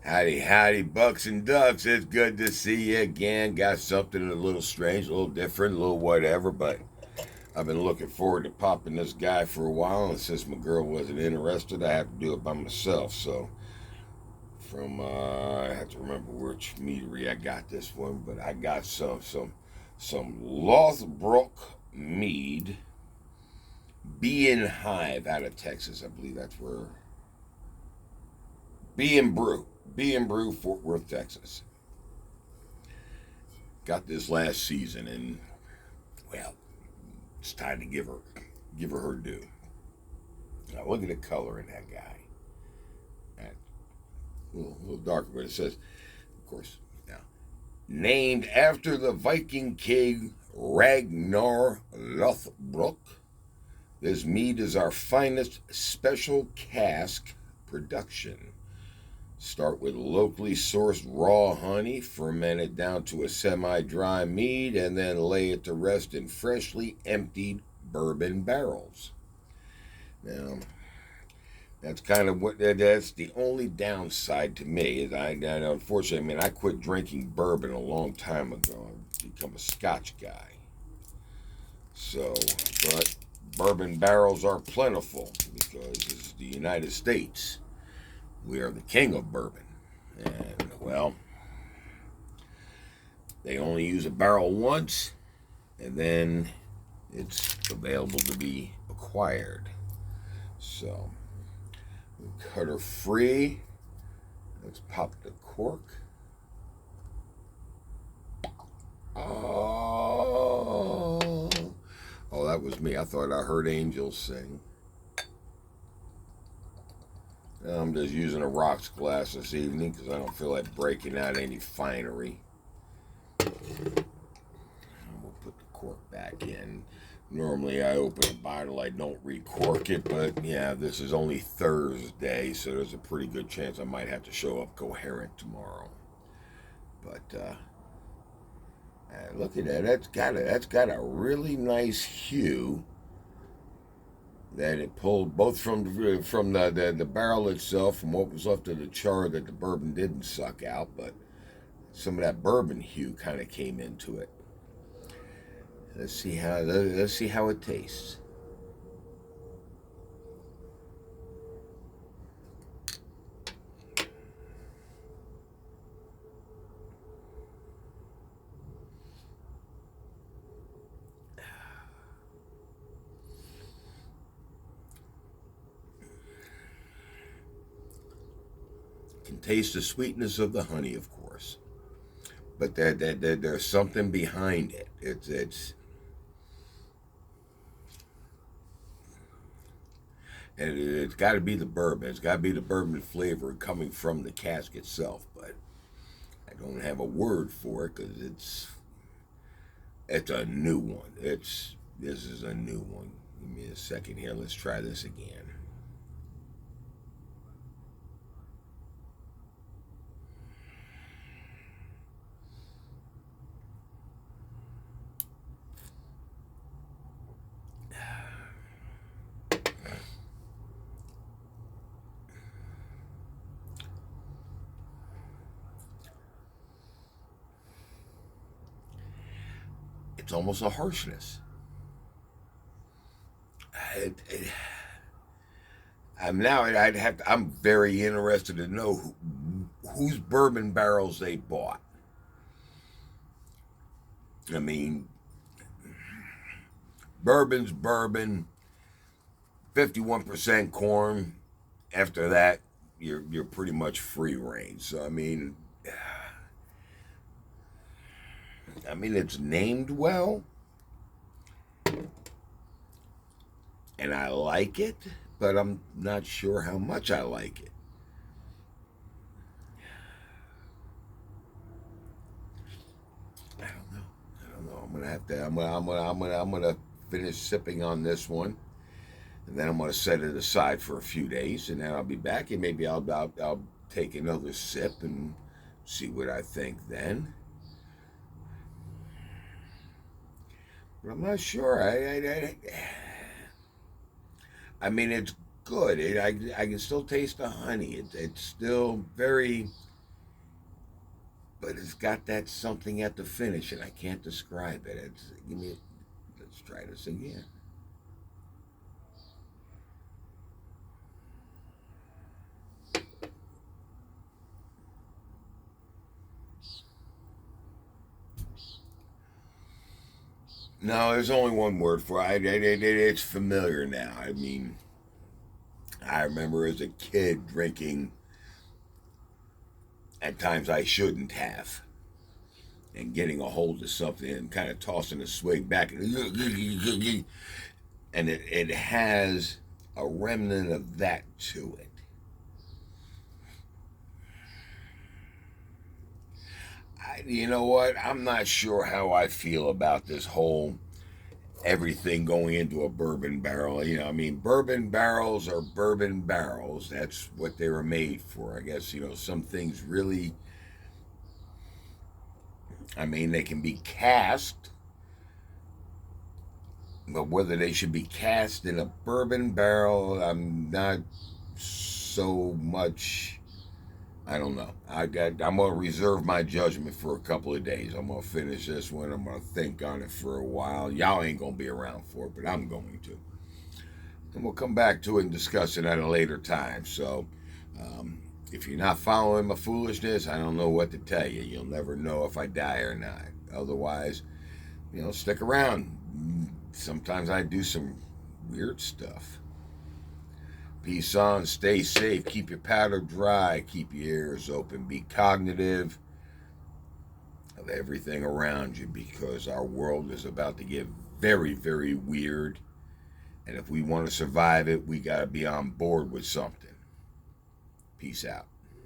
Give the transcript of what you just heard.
Howdy, howdy, bucks and ducks. It's good to see you again. Got something a little strange, a little different, a little whatever, but I've been looking forward to popping this guy for a while, and since my girl wasn't interested, I have to do it by myself. So, I have to remember which meadery I got this one, but I got some Lothbrok mead, Bee and Hive out of Texas. I believe that's where Bee and Brew, Fort Worth, Texas. Got this last season, and well, it's time to give her due. Now look at the color in that guy. That, a little darker, but it says, of course, now named after the Viking king Ragnar Lothbrok. This mead is our finest special cask production. Start with locally sourced raw honey, ferment it down to a semi-dry mead, and then lay it to rest in freshly emptied bourbon barrels. Now, that's kind of that's the only downside to me. Is I unfortunately, I quit drinking bourbon a long time ago. I've become a Scotch guy. So, but bourbon barrels are plentiful because it's the United States. We are the king of bourbon. And, well, they only use a barrel once, and then it's available to be acquired. So, we cut her free. Let's pop the cork. Oh, that was me. I thought I heard angels sing. I'm just using a rocks glass this evening because I don't feel like breaking out any finery. We'll put the cork back in. Normally I open a bottle, I don't recork it, but yeah, this is only Thursday, so there's a pretty good chance I might have to show up coherent tomorrow. But look at that. That's got a really nice hue. That it pulled both from the barrel itself, from what was left of the char that the bourbon didn't suck out, but some of that bourbon hue kind of came into it. Let's see how it tastes. Can taste the sweetness of the honey, of course, but there's something behind it. It's got to be the bourbon. It's got to be the bourbon flavor coming from the cask itself. But I don't have a word for it because it's a new one. This is a new one. Give me a second here. Let's try this again. It's almost a harshness. I'm very interested to know whose bourbon barrels they bought. I mean, bourbon's bourbon, 51% corn. After that, you're pretty much free range. So it's named well, and I like it, but I'm not sure how much I like it. I don't know. I'm gonna have to. I'm gonna finish sipping on this one, and then I'm gonna set it aside for a few days, and then I'll be back, and maybe I'll take another sip and see what I think then. But I'm not sure. It's good. I can still taste the honey. It's still very but it's got that something at the finish, and I can't describe it. Let's try this again. No, there's only one word for it. It's familiar now. I mean, I remember as a kid drinking at times I shouldn't have, and getting a hold of something and kind of tossing a swig back, and it has a remnant of that to it. You know what? I'm not sure how I feel about this whole everything going into a bourbon barrel. I mean, bourbon barrels are bourbon barrels. That's what they were made for. I guess, some things really, I mean, they can be cast, but whether they should be cast in a bourbon barrel, I'm not so much. I don't know. I'm gonna reserve my judgment for a couple of days. I'm gonna finish this one. I'm gonna think on it for a while. Y'all ain't gonna be around for it, but I'm going to. And we'll come back to it and discuss it at a later time. So, um, if you're not following my foolishness, I don't know what to tell you. You'll never know if I die or not. Otherwise, stick around. Sometimes I do some weird stuff. Peace on, stay safe, keep your powder dry, keep your ears open, be cognitive of everything around you, because our world is about to get very, very weird. And if we want to survive it, we got to be on board with something. Peace out.